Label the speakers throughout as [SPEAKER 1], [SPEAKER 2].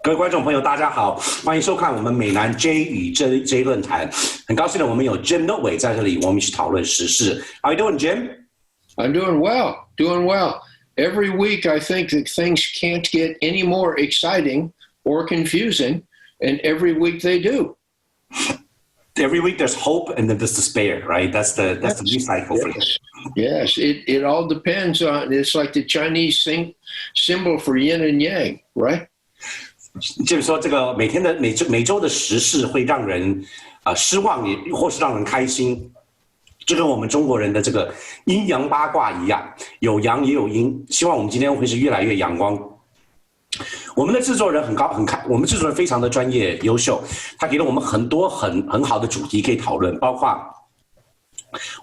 [SPEAKER 1] 各位观众朋友，大家好，欢迎收看我们美南 J 与 J 论坛。很高兴的，我们有 Jim Notway 在这里，我们一起讨论时事。How are you doing, Jim?
[SPEAKER 2] I'm doing well. Every week, I think that things can't get any more exciting or confusing, and every week they do.
[SPEAKER 1] Every week there's hope and then there's despair, right? That's the news cycle for you.
[SPEAKER 2] Yes, it all depends on. It's like the Chinese symbol for yin and yang, right?
[SPEAKER 1] 就是说，这个每周的时事会让人失望，也或是让人开心，就跟我们中国人的这个阴阳八卦一样，有阳也有阴。希望我们今天会是越来越阳光。我们的制作人我们制作人非常的专业优秀，他给了我们很多很好的主题可以讨论，包括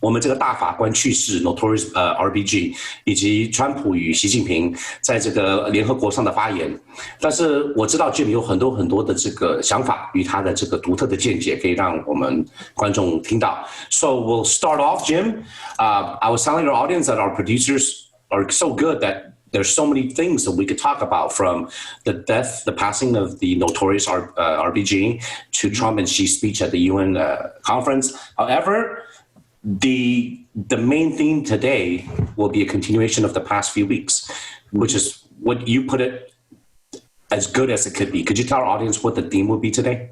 [SPEAKER 1] 我们这个大法官去世 Notorious RBG 以及川普与习近平在这个联合国上的发言。但是我知道 Jim 有很多的这个想法与他的这个独特的见解可以让我们观众听到。So we'll start off, Jim. I was telling our audience that our producers are so good that there's so many things that we could talk about, from the passing of the notorious RBG to Trump and Xi's speech at the UN conference. However, the main theme today will be a continuation of the past few weeks, which is what you put it as good as it could be. Could you tell our audience what the theme will be today?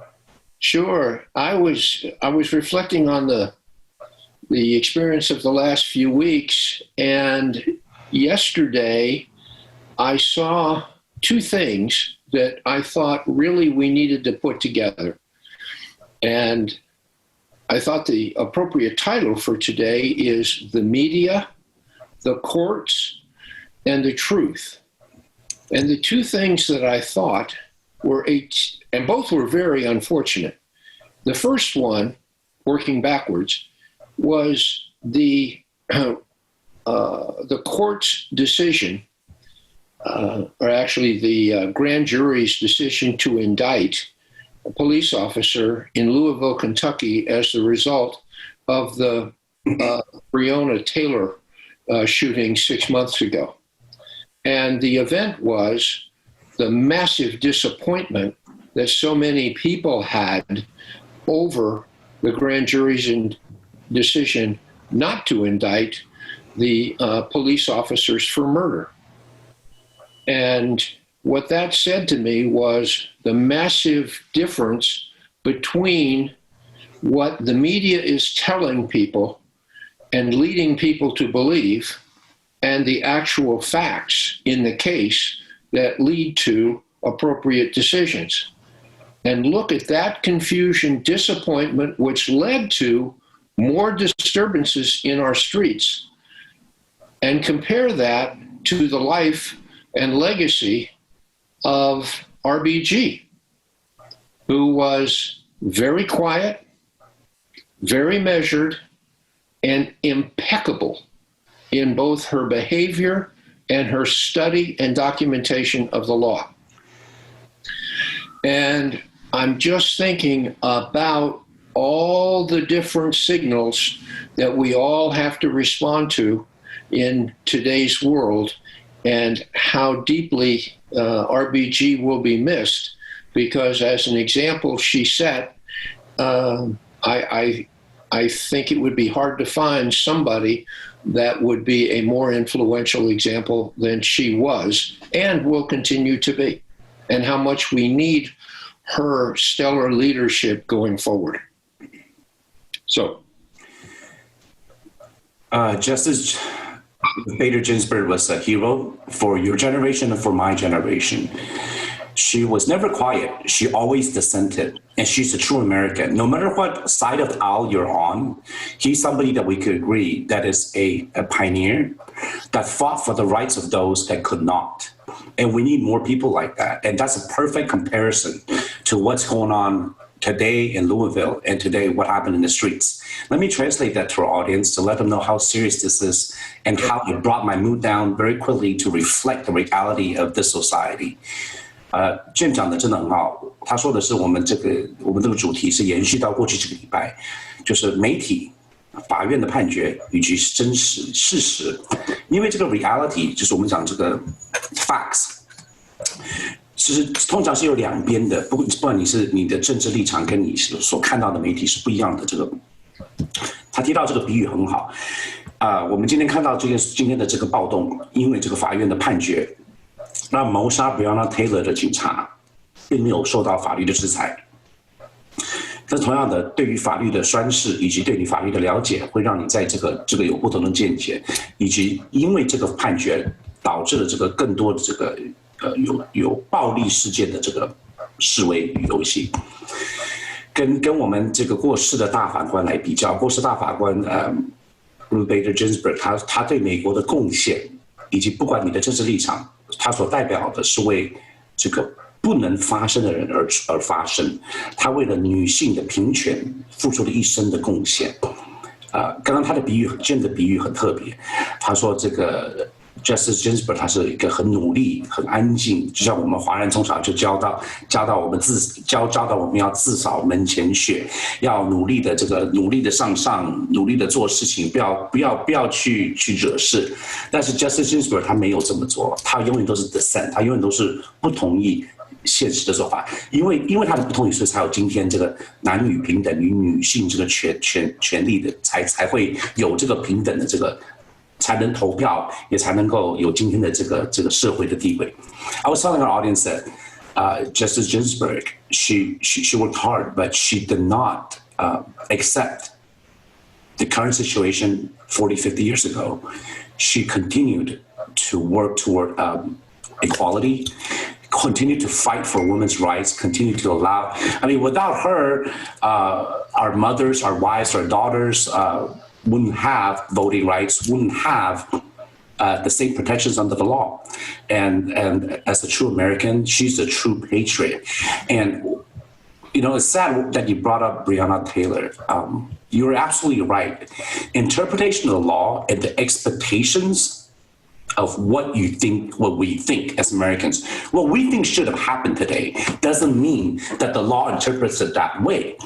[SPEAKER 2] Sure. I was reflecting on the experience of the last few weeks, and yesterday I saw two things that I thought really we needed to put together. And I thought the appropriate title for today is The Media, the Courts, and the Truth. And the two things that I thought were, and both were very unfortunate. The first one, working backwards, was the court's decision, or actually the grand jury's decision to indict a police officer in Louisville, Kentucky, as the result of the Breonna Taylor shooting 6 months ago. And the event was the massive disappointment that so many people had over the grand jury's decision not to indict the police officers for murder. And what that said to me was the massive difference between what the media is telling people and leading people to believe and the actual facts in the case that lead to appropriate decisions. And look at that confusion, disappointment, which led to more disturbances in our streets, and compare that to the life and legacy of RBG, who was very quiet, very measured, and impeccable in both her behavior and her study and documentation of the law. And I'm just thinking about all the different signals that we all have to respond to in today's world, and how deeply RBG will be missed, because as an example she set, I think it would be hard to find somebody that would be a more influential example than she was and will continue to be, and how much we need her stellar leadership going forward. So,
[SPEAKER 1] Justice Bader Ginsburg was a hero for your generation and for my generation. She was never quiet. She always dissented. And she's a true American. No matter what side of the aisle you're on, he's somebody that we could agree that is a pioneer that fought for the rights of those that could not. And we need more people like that. And that's a perfect comparison to what's going on today in Louisville and today what happened in the streets. Let me translate that to our audience to let them know how serious this is and how it brought my mood down very quickly to reflect the reality of this society. Jim 讲的真的很好，他说的是我们这个主题是延续到过去这个礼拜，就是媒体、法院的判决以及真实事实，因为这个 reality 就是我们讲这个 facts。就是通常是有两边的，不管你的政治立场跟你所看到的媒体是不一样的。这个他提到这个比喻很好我们今天看到今天的这个暴动，因为这个法院的判决，那谋杀 Breonna Taylor 的警察并没有受到法律的制裁。但同样的，对于法律的宣示以及对你法律的了解，会让你在这个有不同的见解，以及因为这个判决导致了这个更多的这个有暴力事件的这个示威游行。跟我们这个过世的大法官来比较，过世大法官Ruth Bader Ginsburg， 他对美国的贡献，以及不管你的政治立场，他所代表的是为这个不能发声的人而发声，他为了女性的平权付出了一生的贡献。刚刚他的比喻很特别，他说这个 Justice Ginsburg 他是一个很努力、很安静，就像我们华人从小就教导我们教导我们要自扫门前雪，要努力的上，努力的做事情，不要去惹事。但是 Justice Ginsburg 他没有这么做，他永远都是 dissent， 他永远都是不同意现实的做法，因为他的不同意，所以才有今天这个男女平等与女性这个权利的才会有这个平等的这个。才能投票，也才能够有今天的这个社会的地位。I was telling our audience that Justice Ginsburg, she worked hard, but she did not accept the current situation 40, 50 years ago. She continued to work toward equality, continue to fight for women's rights, continue to allow. I mean, without her, our mothers, our wives, our daughters. Wouldn't have voting rights, wouldn't have the same protections under the law. And as a true American, she's a true patriot. And, you know, it's sad that you brought up Breonna Taylor. You're absolutely right. Interpretation of the law and the expectations of what we think as Americans, what we think should have happened today doesn't mean that the law interprets it that way.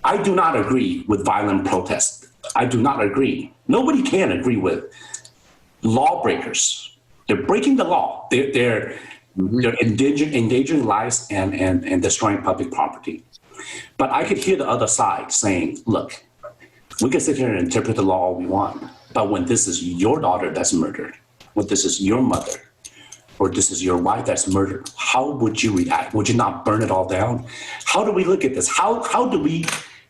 [SPEAKER 1] I do not agree with violent protest. I do not agree. Nobody can agree with lawbreakers. They're breaking the law. They're endangering lives and destroying public property. But I could hear the other side saying, look, we can sit here and interpret the law all we want, but when this is your daughter that's murdered, when this is your mother, or this is your wife that's murdered, how would you react? Would you not burn it all down? How do we look at this? How do we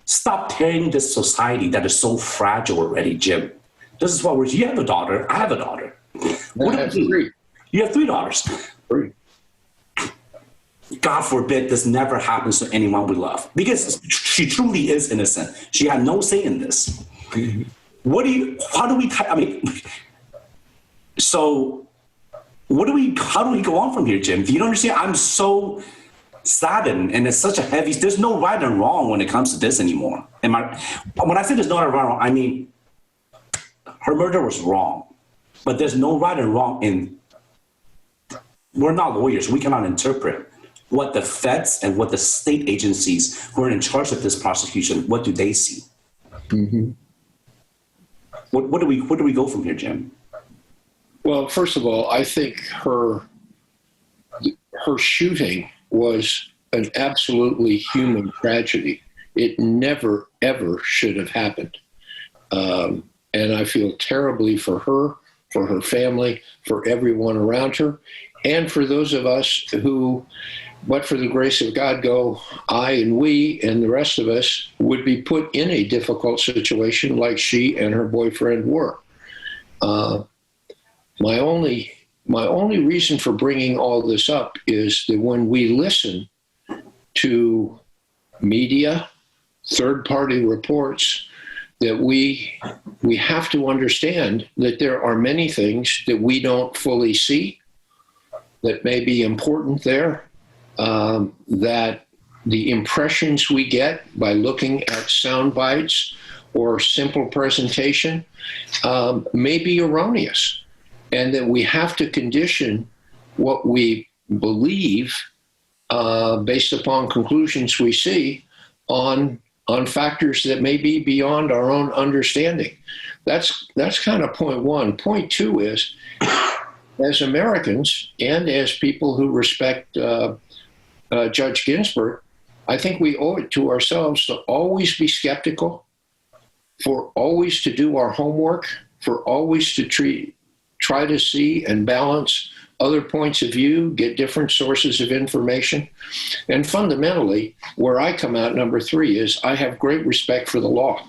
[SPEAKER 1] stop tearing this society that is so fragile already, Jim? This is what you have a daughter, I have a daughter. What do we do? Three. You have 3 daughters.
[SPEAKER 2] 3.
[SPEAKER 1] God forbid this never happens to anyone we love, because she truly is innocent. She had no say in this. So how do we go on from here, Jim? Do you understand? I'm so saddened, and it's such a heavy, there's no right and wrong when it comes to this anymore. When I say there's no right and wrong, I mean, her murder was wrong, but there's no right and wrong we're not lawyers. We cannot interpret what the feds and what the state agencies who are in charge of this prosecution, what do they see? Mm-hmm. What do we go from here, Jim?
[SPEAKER 2] Well, first of all, I think her shooting was an absolutely human tragedy. It never, ever should have happened. And I feel terribly for her family, for everyone around her, and for those of us who, but for the grace of God, I and we and the rest of us would be put in a difficult situation like she and her boyfriend were. My only reason for bringing all this up is that when we listen to media, third-party reports, that we have to understand that there are many things that we don't fully see that may be important there, that the impressions we get by looking at sound bites or simple presentation may be erroneous. And that we have to condition what we believe based upon conclusions we see on factors that may be beyond our own understanding. That's kind of point one. Point two is as Americans and as people who respect Judge Ginsburg, I think we owe it to ourselves to always be skeptical, for always to do our homework, for always to try to see and balance other points of view, get different sources of information. And fundamentally, where I come out, number 3, is I have great respect for the law.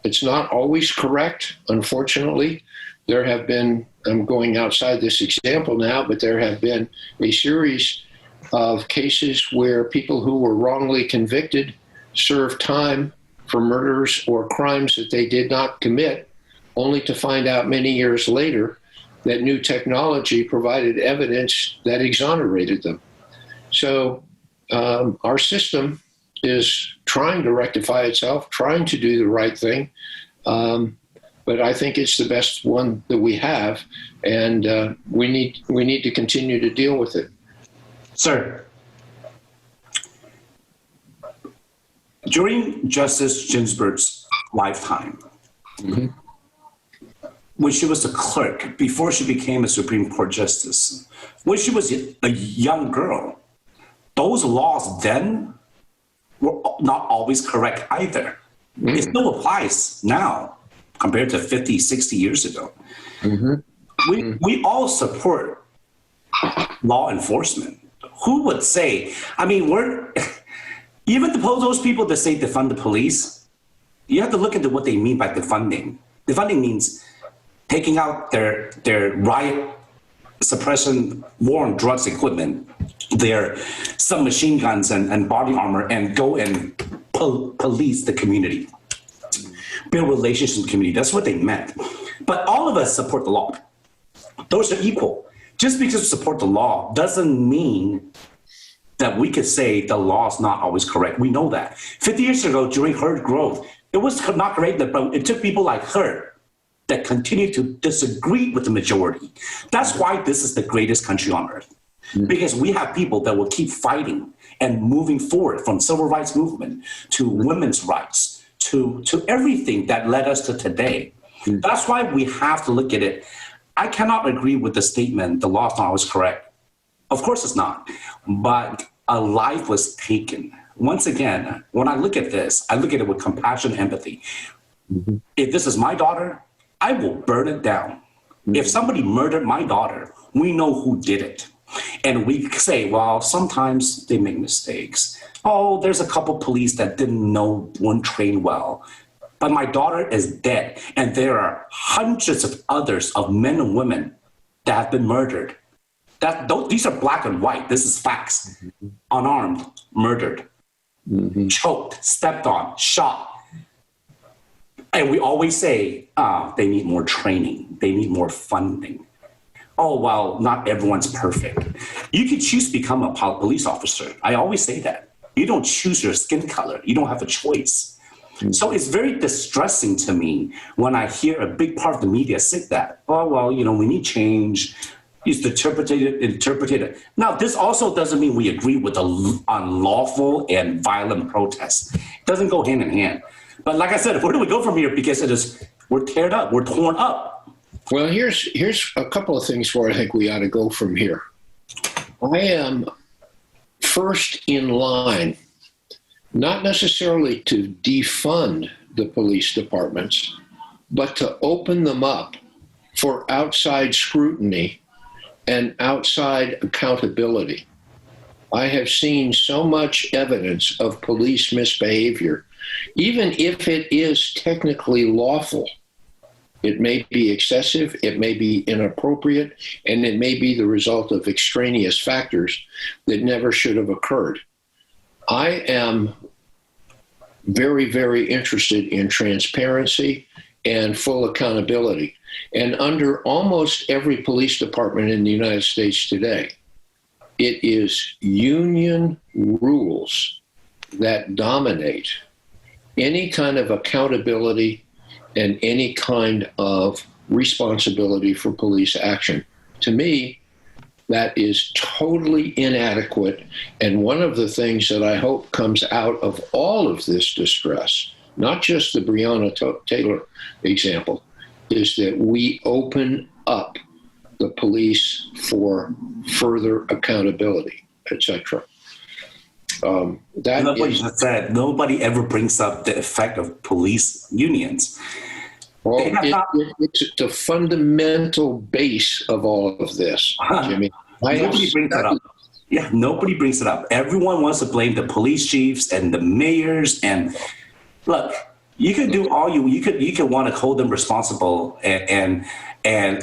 [SPEAKER 2] It's not always correct, unfortunately. There have been, I'm going outside this example now, but there have been a series of cases where people who were wrongly convicted served time for murders or crimes that they did not commit, only to find out many years later that new technology provided evidence that exonerated them. So our system is trying to rectify itself, trying to do the right thing, but I think it's the best one that we have, and we need to continue to deal with it.
[SPEAKER 1] Sir, during Justice Ginsburg's lifetime, when she was a clerk, before she became a Supreme Court justice, when she was a young girl, those laws then were not always correct either. It still applies now compared to 50, 60 years ago. We all support law enforcement. Who would say, I mean, even those people that say defund the police, you have to look into what they mean by defunding. Defunding means taking out their riot suppression, war on drugs equipment, their submachine guns and body armor, and go and police the community, build relationships with the community. That's what they meant. But all of us support the law. Those are equal. Just because we support the law doesn't mean that we could say the law is not always correct. We know that. 50 years ago, during her growth, it was not correct, but it took people like her that continue to disagree with the majority. That's why this is the greatest country on earth. Because we have people that will keep fighting and moving forward, from civil rights movement to women's rights to everything that led us to today. That's why we have to look at it. I cannot agree with the statement, the law is not always correct. Of course it's not, but a life was taken. Once again, when I look at this, I look at it with compassion and empathy. If this is my daughter, I will burn it down. If somebody murdered my daughter, we know who did it. And we say, well, sometimes they make mistakes. Oh, there's a couple police that didn't know, weren't trained well. But my daughter is dead. And there are hundreds of others of men and women that have been murdered. These are black and white. This is facts. Unarmed, murdered, choked, stepped on, shot. And we always say, they need more training. They need more funding. Oh, well, not everyone's perfect. You can choose to become a police officer. I always say that. You don't choose your skin color. You don't have a choice. So it's very distressing to me when I hear a big part of the media say that. Oh, well, we need change. It's interpreted. Now, this also doesn't mean we agree with the unlawful and violent protests. It doesn't go hand in hand. But like I said, where do we go from here? Because we're teared up, we're torn up.
[SPEAKER 2] Well, here's a couple of things where I think we ought to go from here. I am first in line, not necessarily to defund the police departments, but to open them up for outside scrutiny and outside accountability. I have seen so much evidence of police misbehavior, even if it is technically lawful. It may be excessive, it may be inappropriate, and it may be the result of extraneous factors that never should have occurred. I am very, very interested in transparency and full accountability. And under almost every police department in the United States today, it is union rules that dominate any kind of accountability and any kind of responsibility for police action. To me, that is totally inadequate. And one of the things that I hope comes out of all of this distress, not just the Breonna Taylor example, is that we open up the police for further accountability, etc.
[SPEAKER 1] I love what you just said. Nobody ever brings up the effect of police unions.
[SPEAKER 2] Well, it's the fundamental base of all of this, Jimmy.
[SPEAKER 1] Nobody brings it up. Yeah, nobody brings it up. Everyone wants to blame the police chiefs and the mayors. And look, you can do all you can want to hold them responsible and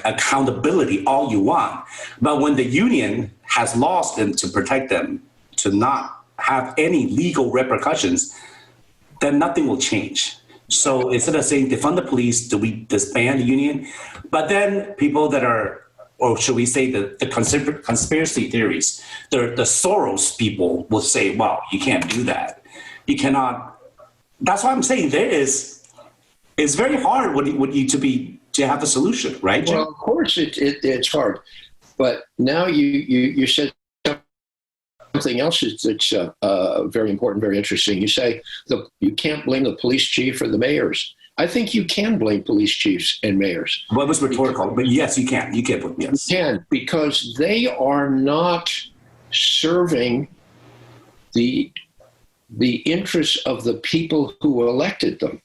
[SPEAKER 1] accountability all you want. But when the union has laws to protect them, to not have any legal repercussions, then nothing will change. So instead of saying defund the police, do we disband the union? But then people that are, or should we say the conspiracy theories, the Soros people will say, well, you can't do that. You cannot. That's why I'm saying it's very hard to have a solution, right, Jim?
[SPEAKER 2] Well, of course it's hard. But now you said something else that's very important, very interesting. You say you can't blame the police chief or the mayors. I think you can blame police chiefs and mayors.
[SPEAKER 1] Well, it was rhetorical, but yes, you can. You can put yes.
[SPEAKER 2] You can, because they are not serving the interests of the people who elected them.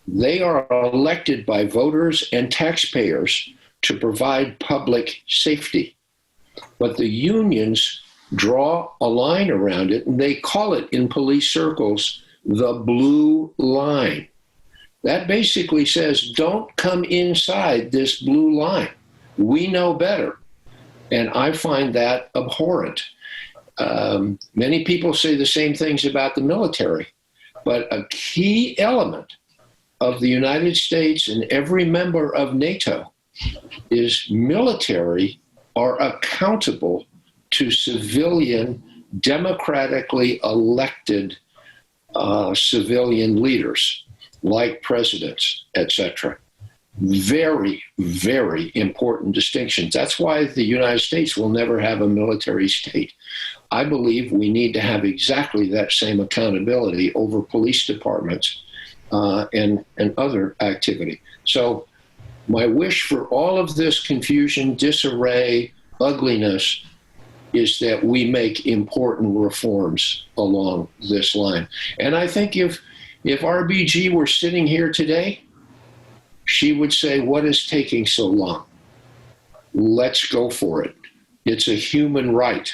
[SPEAKER 2] They are elected by voters and taxpayers to provide public safety. But the unions draw a line around it, and they call it in police circles the blue line. That basically says, don't come inside this blue line. We know better. And I find that abhorrent. Many people say the same things about the military, but a key element of the United States and every member of NATO is military are accountable to civilian, democratically elected civilian leaders, like presidents, etc. Very, very important distinctions. That's why the United States will never have a military state. I believe we need to have exactly that same accountability over police departments and other activity. So my wish for all of this confusion, disarray, ugliness is that we make important reforms along this line. And I think if RBG were sitting here today, she would say, what is taking so long? Let's go for it. It's a human right.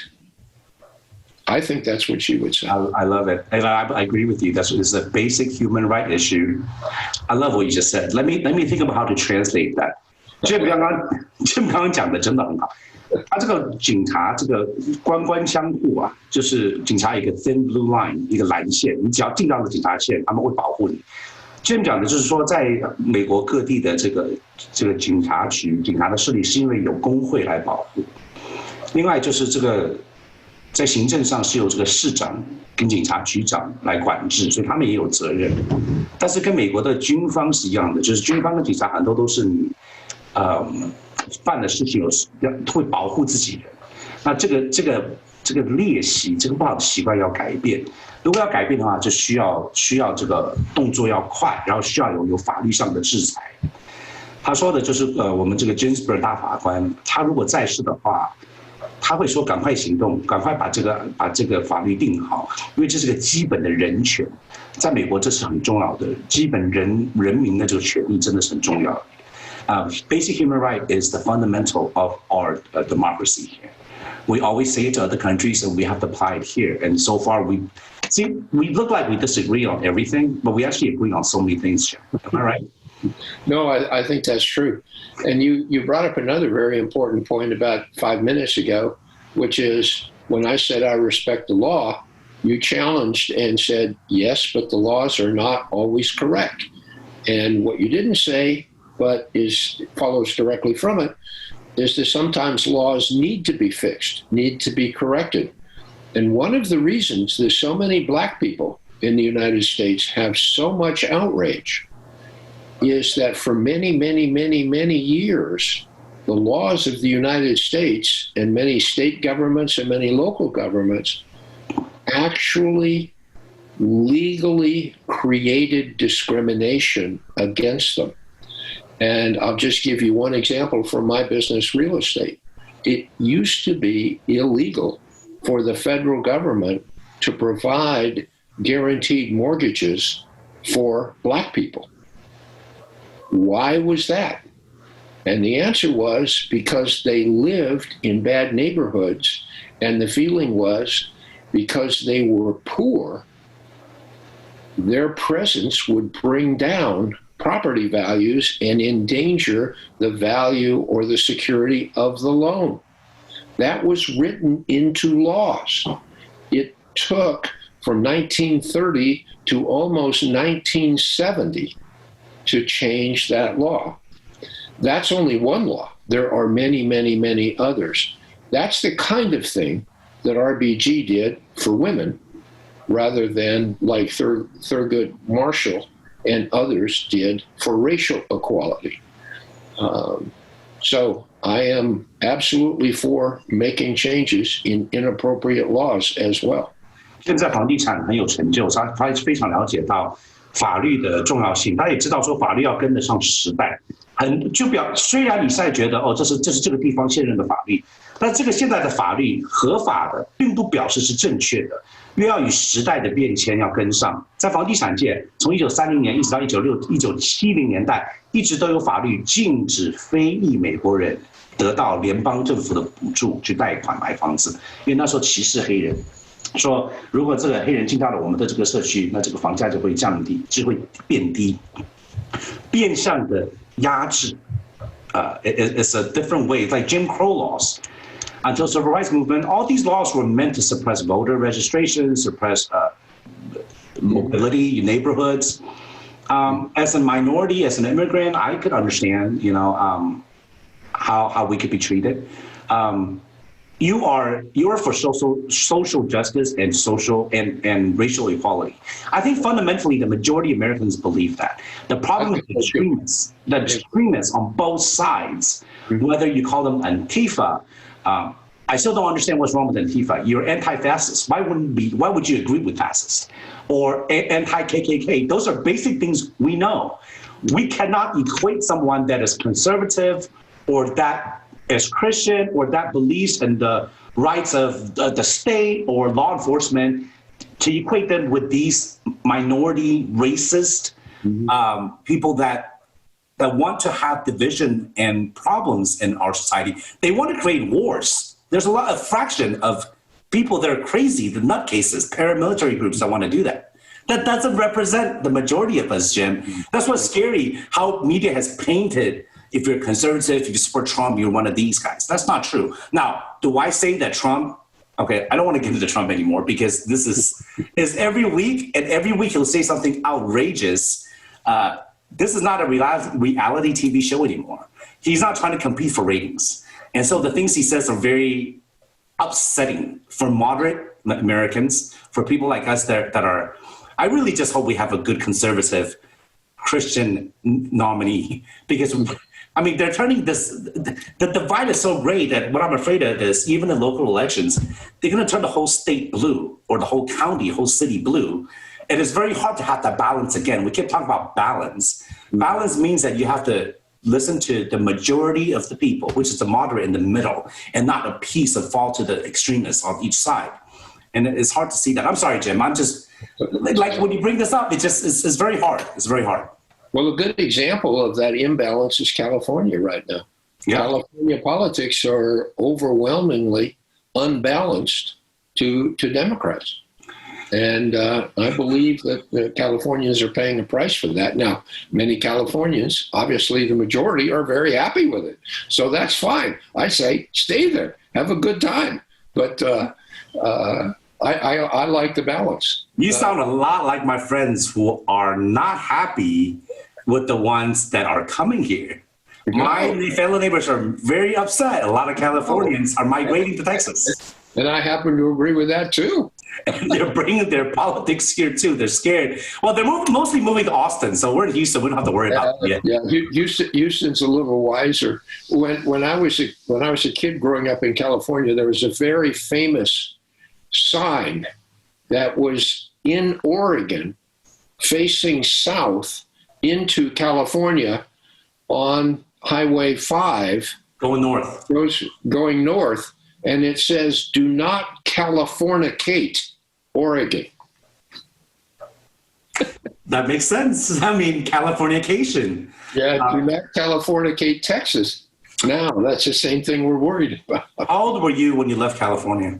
[SPEAKER 2] I think that's what she would say.
[SPEAKER 1] I love it. And I agree with you. It's a basic human right issue. I love what you just said. Let me think about how to translate that. Jim 刚刚讲的真的很好。他这个警察这个官官相护啊，就是警察一个 thin blue line 一个蓝线，你只要进到了警察线，他们会保护你。Jim 讲的就是说，在美国各地的这个警察局、警察的势力，是因为有工会来保护。另外就是这个在行政上是由这个市长跟警察局长来管制，所以他们也有责任。但是跟美国的军方是一样的，就是军方跟警察很多都是你办的事情会保护自己人。那这个劣习，这个不好的习惯要改变。如果要改变的话，就需要这个动作要快，然后需要有法律上的制裁。他说的就是我们这个 Ginsburg 大法官，他如果在世的话，他会说赶快行动，赶快把这个法律定好，因为这是个基本的人权，在美国这是很重要的，基本人民的这个权利真的是很重要的。Basic human right is the fundamental of our democracy here. We always say it to other countries, and we have to apply it here. And so far, we look like we disagree on everything, but we actually agree on so many things, Jim. Am I right?
[SPEAKER 2] No, I think that's true. And you brought up another very important point about 5 minutes ago, which is when I said I respect the law, you challenged and said, yes, but the laws are not always correct. And what you didn't say, but follows directly from it, is that sometimes laws need to be fixed, need to be corrected. And one of the reasons that so many Black people in the United States have so much outrage is that for many, many, many, many years, the laws of the United States and many state governments and many local governments actually legally created discrimination against them. And I'll just give you one example from my business, real estate. It used to be illegal for the federal government to provide guaranteed mortgages for Black people. Why was that? And the answer was because they lived in bad neighborhoods, and the feeling was because they were poor, their presence would bring down property values and endanger the value or the security of the loan. That was written into laws. It took from 1930 to almost 1970 to change that law. That's only one law. There are many, many, many others. That's the kind of thing that RBG did for women, rather than like Thurgood Marshall and others did for racial equality. So I am absolutely for making changes in inappropriate laws as well.
[SPEAKER 1] 现在房地产很有成就，他非常了解到法律的重要性，他也知道说法律要跟得上时代。虽然你现在觉得这是这个地方现任的法律，但这个现在的法律合法的，并不表示是正确的，因为要与时代的变迁要跟上。在房地产界，从1930年一直到1970年代，一直都有法律禁止非裔美国人得到联邦政府的补助去贷款买房子，因为那时候歧视黑人。说如果这个黑人进到了我们的这个社区，那这个房价就会降低，就会变低，变相的压制。It's a different way, like Jim Crow laws. Until civil rights movement, all these laws were meant to suppress voter registration, suppress mobility in neighborhoods. As a minority, as an immigrant, I could understand, how we could be treated. You are for social justice and social and racial equality. I think fundamentally the majority of Americans believe that. The problem is the extremists on both sides, whether you call them Antifa. I still don't understand what's wrong with Antifa. You're anti-fascist. Why would you agree with fascists? Or anti-KKK? Those are basic things we know. We cannot equate someone that is conservative or that as Christian or that believes in the rights of the state or law enforcement to equate them with these minority racist people that want to have division and problems in our society. They want to create wars. There's a fraction of people that are crazy, the nutcases, paramilitary groups that want to do that. That doesn't represent the majority of us, Jim. That's what's scary, how media has painted. If you're conservative, if you support Trump, you're one of these guys. That's not true. Now, do I say that Trump? Okay, I don't want to get into Trump anymore because this is every week, and every week he'll say something outrageous. This is not a reality TV show anymore. He's not trying to compete for ratings. And so the things he says are very upsetting for moderate Americans, for people like us that are, I really just hope we have a good conservative Christian nominee because they're turning this, the divide is so great that what I'm afraid of is even in local elections, they're going to turn the whole state blue or the whole county, whole city blue. And it's very hard to have that balance again. We keep talking about balance. Balance means that you have to listen to the majority of the people, which is the moderate in the middle, and not a piece of fall to the extremists on each side. And it's hard to see that. I'm sorry, Jim. I'm just, like when you bring this up, it's very hard. It's very hard.
[SPEAKER 2] Well, a good example of that imbalance is California right now. Yeah. California politics are overwhelmingly unbalanced to Democrats. And I believe that the Californians are paying a price for that. Now, many Californians, obviously the majority, are very happy with it. So that's fine. I say, stay there. Have a good time. But I like the balance.
[SPEAKER 1] You sound a lot like my friends who are not happy with the ones that are coming here. My fellow neighbors are very upset. A lot of Californians are migrating to Texas.
[SPEAKER 2] And I happen to agree with that too.
[SPEAKER 1] And they're bringing their politics here too. They're scared. Well, they're mostly moving to Austin, so we're in Houston. We don't have to worry about it.
[SPEAKER 2] Yeah, Houston's a little wiser. When I was a kid growing up in California, there was a very famous sign that was in Oregon, facing south into California, on Highway 5
[SPEAKER 1] Going north.
[SPEAKER 2] Going north, and it says, "Do not Californicate Oregon."
[SPEAKER 1] That makes sense. I mean, Californication.
[SPEAKER 2] Yeah, do not Californicate Texas. Now, that's the same thing we're worried about.
[SPEAKER 1] How old were you when you left California?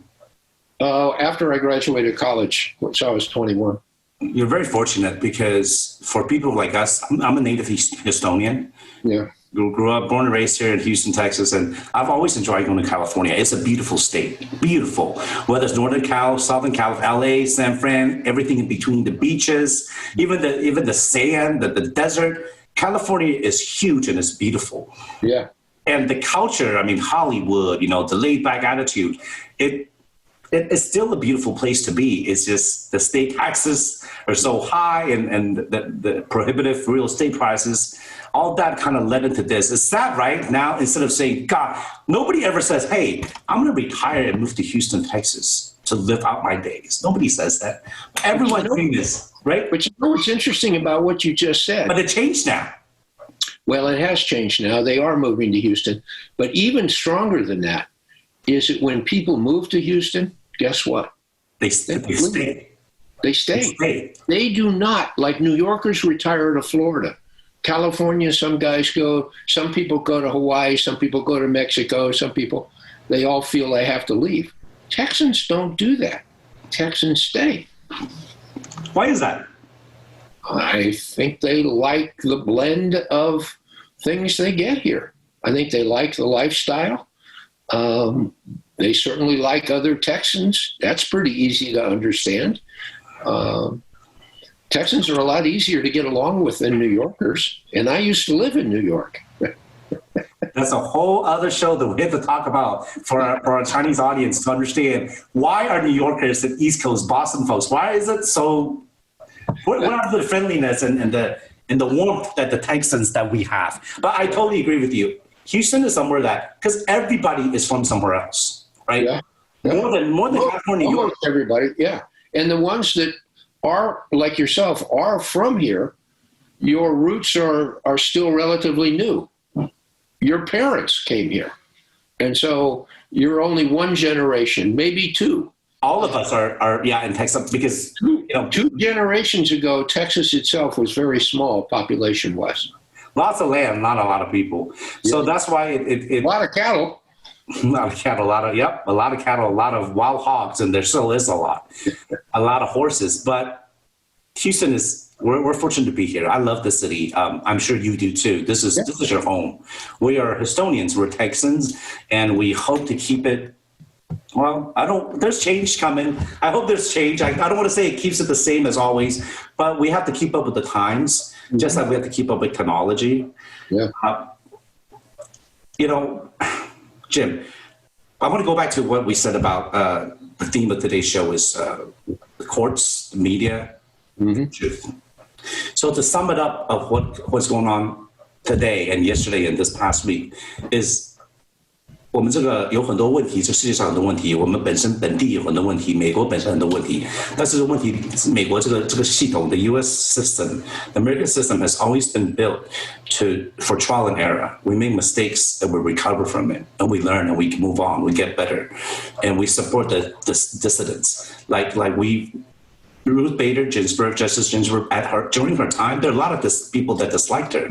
[SPEAKER 2] After I graduated college, which I was 21.
[SPEAKER 1] You're very fortunate because for people like us, I'm a native Houstonian.
[SPEAKER 2] Yeah.
[SPEAKER 1] Grew up, born and raised here in Houston, Texas, and I've always enjoyed going to California. It's a beautiful state, beautiful. Whether it's Northern Cal, Southern Cal, LA, San Fran, everything in between, the beaches, even the sand, the desert. California is huge and it's beautiful.
[SPEAKER 2] Yeah.
[SPEAKER 1] And the culture, I mean, Hollywood, the laid back attitude, it's still a beautiful place to be. It's just the state taxes are so high and the prohibitive real estate prices, all that kind of led into this. It's sad, right? Now, instead of saying, God, nobody ever says, hey, I'm going to retire and move to Houston, Texas to live out my days. Nobody says that. Everyone's doing this, right?
[SPEAKER 2] But you know what's interesting about what you just said?
[SPEAKER 1] But it changed now.
[SPEAKER 2] Well, it has changed now. They are moving to Houston. But even stronger than that is that when people move to Houston, guess what?
[SPEAKER 1] They stay.
[SPEAKER 2] They stay. They do not, like New Yorkers retire to Florida. California, some people go to Hawaii, some people go to Mexico, they all feel they have to leave. Texans don't do that. Texans stay.
[SPEAKER 1] Why is that?
[SPEAKER 2] I think they like the blend of things they get here. I think they like the lifestyle. They certainly like other Texans. That's pretty easy to understand. Texans are a lot easier to get along with than New Yorkers, and I used to live in New York.
[SPEAKER 1] That's a whole other show that we have to talk about for our Chinese audience to understand why are New Yorkers and East Coast Boston folks, why is it so, what are the friendliness and the warmth that the Texans that we have? But I totally agree with you. Houston is somewhere that, because everybody is from somewhere else, right?
[SPEAKER 2] Yeah.
[SPEAKER 1] More than California, New York.
[SPEAKER 2] Everybody, yeah. And the ones that are, like yourself, are from here, your roots are still relatively new. Your parents came here. And so you're only one generation, maybe two.
[SPEAKER 1] All of us are in Texas because,
[SPEAKER 2] 2 generations ago, Texas itself was very small population-wise.
[SPEAKER 1] Lots of land, not a lot of people. So that's why it
[SPEAKER 2] a lot of cattle.
[SPEAKER 1] A lot of cattle, a lot of cattle, a lot of wild hogs, and there still is a lot of horses. But Houston we're fortunate to be here. I love the city. I'm sure you do too. This is your home. We are Houstonians, we're Texans, and we hope to keep it. Well, there's change coming. I hope there's change. I don't want to say it keeps it the same as always, but we have to keep up with the times, just like we have to keep up with technology.
[SPEAKER 2] Yeah.
[SPEAKER 1] Jim, I want to go back to what we said about the theme of today's show is the courts, the media, truth. So to sum it up of what's going on today and yesterday and this past week is 我们这个有很多问题，这世界上很多问题，我们本地有很多问题，美国本身很多问题，但是问题美国这个系统 the U.S. system, the American system has always been built for trial and error. We make mistakes and we recover from it, and we learn and we can move on, we get better, and we support the dissidents. Like Ruth Bader Ginsburg, Justice Ginsburg, during her time, there are a lot of people that disliked her.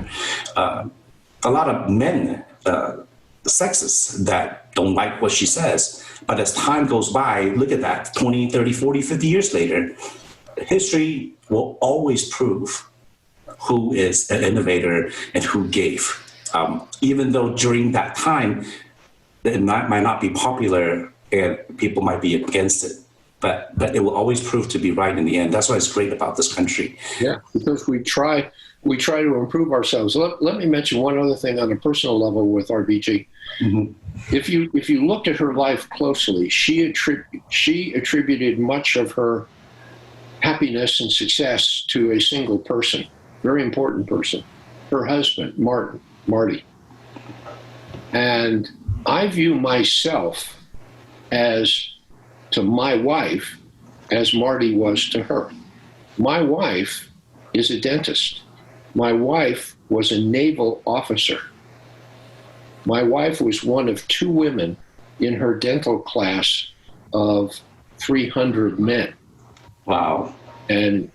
[SPEAKER 1] A lot of men, sexists that don't like what she says. But as time goes by, look at that, 20, 30, 40, 50 years later, history will always prove who is an innovator and who gave. Even though during that time, it might not be popular and people might be against it. But it will always prove to be right in the end. That's why it's great about this country.
[SPEAKER 2] Yeah, because we try to improve ourselves. Let me mention one other thing on a personal level with RBG. Mm-hmm. If you looked at her life closely, she attributed much of her happiness and success to a single person, very important person, her husband, Marty. And I view myself to my wife as Marty was to her. My wife is a dentist. My wife was a naval officer. My wife was one of 2 women in her dental class of 300 men.
[SPEAKER 1] Wow.
[SPEAKER 2] And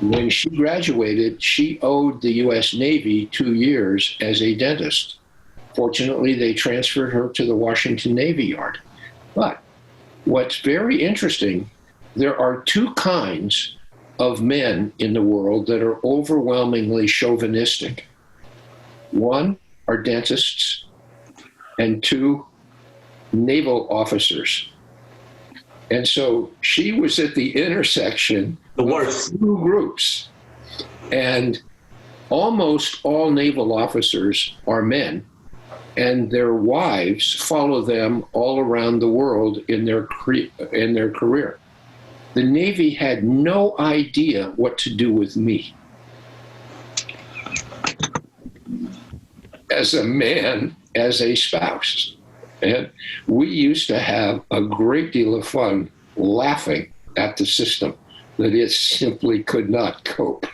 [SPEAKER 2] when she graduated, she owed the U.S. Navy 2 years as a dentist. Fortunately, they transferred her to the Washington Navy Yard. But what's very interesting, there are 2 kinds of men in the world that are overwhelmingly chauvinistic. 1 are dentists, and 2, naval officers. And so she was at the intersection
[SPEAKER 1] The worst.
[SPEAKER 2] of 2 groups. And almost all naval officers are men, and their wives follow them all around the world in their career. The Navy had no idea what to do with me. As a man, as a spouse. And we used to have a great deal of fun laughing at the system, that it simply could not cope.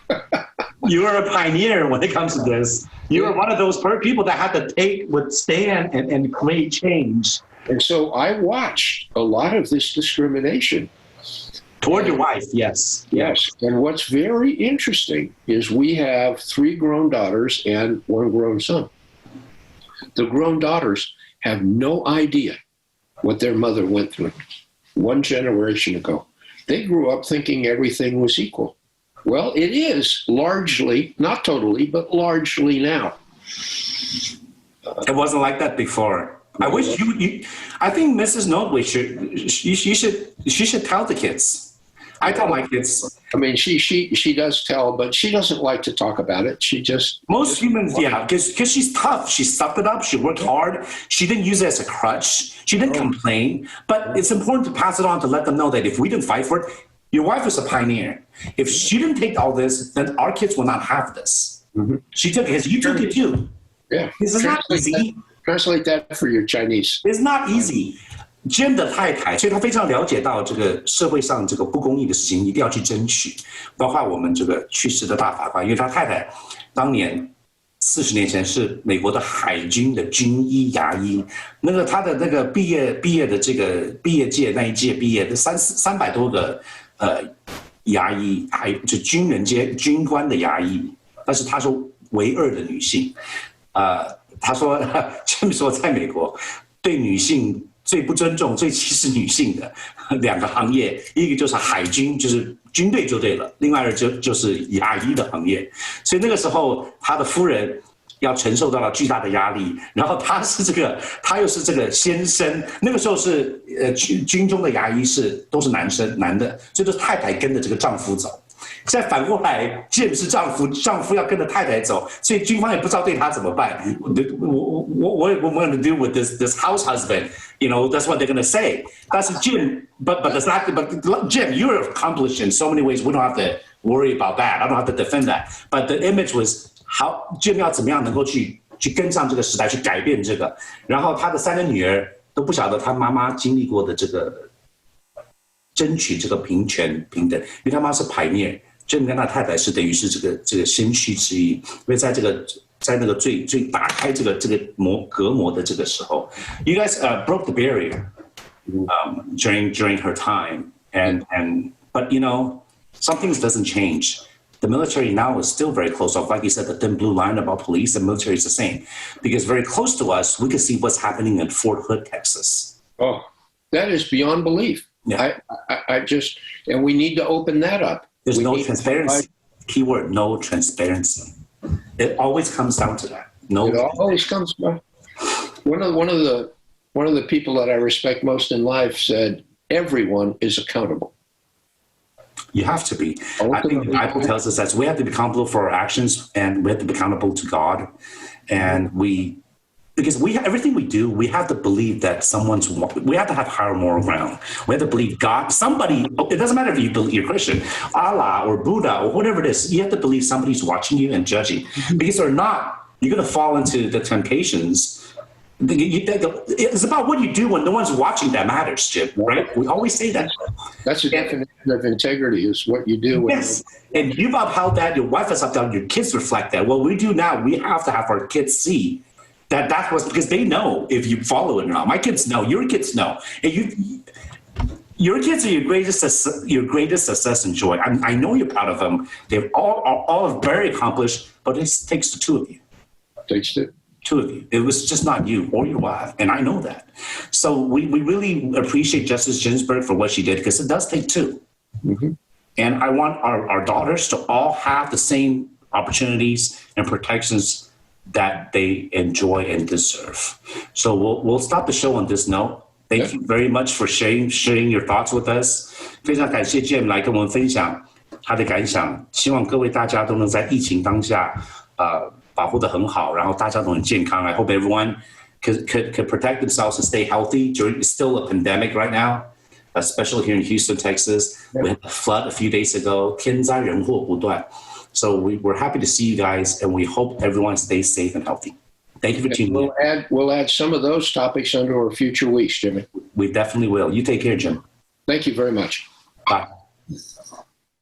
[SPEAKER 1] You were a pioneer when it comes to this. You were one of those people that had to withstand and create change.
[SPEAKER 2] And so I watched a lot of this discrimination.
[SPEAKER 1] Toward your wife, yes.
[SPEAKER 2] Yes. And what's very interesting is we have 3 grown daughters and 1 grown son. The grown daughters have no idea what their mother went through 1 generation ago. They grew up thinking everything was equal. Well, it is largely, not totally, but largely now.
[SPEAKER 1] It wasn't like that before. I wish you I think Mrs. Notley she should tell the kids. I tell my kids.
[SPEAKER 2] I mean, she does tell, but she doesn't like to talk about it.
[SPEAKER 1] Most humans, yeah, because she's tough. She sucked it up. She worked hard. She didn't use it as a crutch. She didn't complain. But it's important to pass it on to let them know that if we didn't fight for it, your wife was a pioneer. If she didn't take all this, then our kids will not have this. Mm-hmm. She took it because you took it too.
[SPEAKER 2] Yeah.
[SPEAKER 1] This is not easy.
[SPEAKER 2] Translate that for your Chinese.
[SPEAKER 1] It's not easy. Jim 的太太，所以他非常了解到这个社会上这个不公义的事情一定要去争取，包括我们这个去世的大法官，因为他太太当年40年前是美国的海军的军医牙医，那个他的那个毕业的这个毕业届那一届毕业的300多个牙医，还就军官的牙医，但是他说唯2的女性，他说Jim说在美国对女性最不尊重、最歧视女性的2个行业，一个就是海军，就是军队就对了；另外就是牙医的行业。所以那个时候，他的夫人要承受到了巨大的压力，然后他又是这个先生。那个时候是军中的牙医都是男的，所以都是太太跟着这个丈夫走。现在反过来，Jim是丈夫要跟着太太走，所以军方也不知道对他怎么办。What we're going to do with this house husband? You know, that's what they're going to say. That's Jim, but Jim, you're accomplished in so many ways. We don't have to worry about that. I don't have to defend that. But the image was how Jim 要怎么样能够去跟上这个时代，去改变这个。然后他的3个女儿都不晓得他妈妈经历过的这个争取这个平权平等，因为他妈是pioneer。Jim 跟他太太是等于是这个先驱之一，因为在那个最打开这个隔膜的这个时候 ，you guys broke the barrier during her time, but you know some things doesn't change. The military now is still very close off. Like you said, the thin blue line about police, the military is the same, because very close to us, we can see what's happening in Fort Hood, Texas.
[SPEAKER 2] Oh, that is beyond belief. Yeah. And we need to open that up.
[SPEAKER 1] There's no transparency. Keyword, no transparency. It always comes down to that. No.
[SPEAKER 2] It always comes down. One of the people that I respect most in life said, "Everyone is accountable."
[SPEAKER 1] You have to be. I think the Bible tells us that we have to be accountable for our actions, and we have to be accountable to God. And because everything we do, we have to believe that we have to have higher moral ground. We have to believe God, somebody, it doesn't matter if you believe you're Christian, Allah or Buddha or whatever it is, you have to believe somebody's watching you and judging. Because if not, you're going to fall into the temptations It's about what you do when no one's watching that matters, Jim, right? We always say that.
[SPEAKER 2] That's the definition of integrity, is what you do.
[SPEAKER 1] Yes, and you've upheld that, your wife has upheld, your kids reflect that. What we do now, we have to have our kids see that was because they know if you follow it or not. My kids know, your kids know. And your kids are your greatest success and joy. I know you're proud of them. They're all very accomplished, but it takes the two of you.
[SPEAKER 2] Takes two.
[SPEAKER 1] Two of you. It was just not you or your wife, and I know that. So we really appreciate Justice Ginsburg for what she did, because it does take two.
[SPEAKER 2] Mm-hmm.
[SPEAKER 1] And I want our daughters to all have the same opportunities and protections that they enjoy and deserve. So we'll stop the show on this note. Thank you very much for sharing your thoughts with us. 非常感谢 Jim 来跟我们分享他的感想。希望各位大家都能在疫情当下，保护得很好，然后大家都很健康。I hope everyone could protect themselves and stay healthy during. It's still a pandemic right now, especially here in Houston, Texas. We had a flood a few days ago. 天灾人祸不断. So we're happy to see you guys, and we hope everyone stays safe and healthy. Thank you for tuning in.
[SPEAKER 2] We'll add some of those topics into our future weeks, Jimmy.
[SPEAKER 1] We definitely will. You take care, Jim.
[SPEAKER 2] Thank you very much.
[SPEAKER 1] Bye.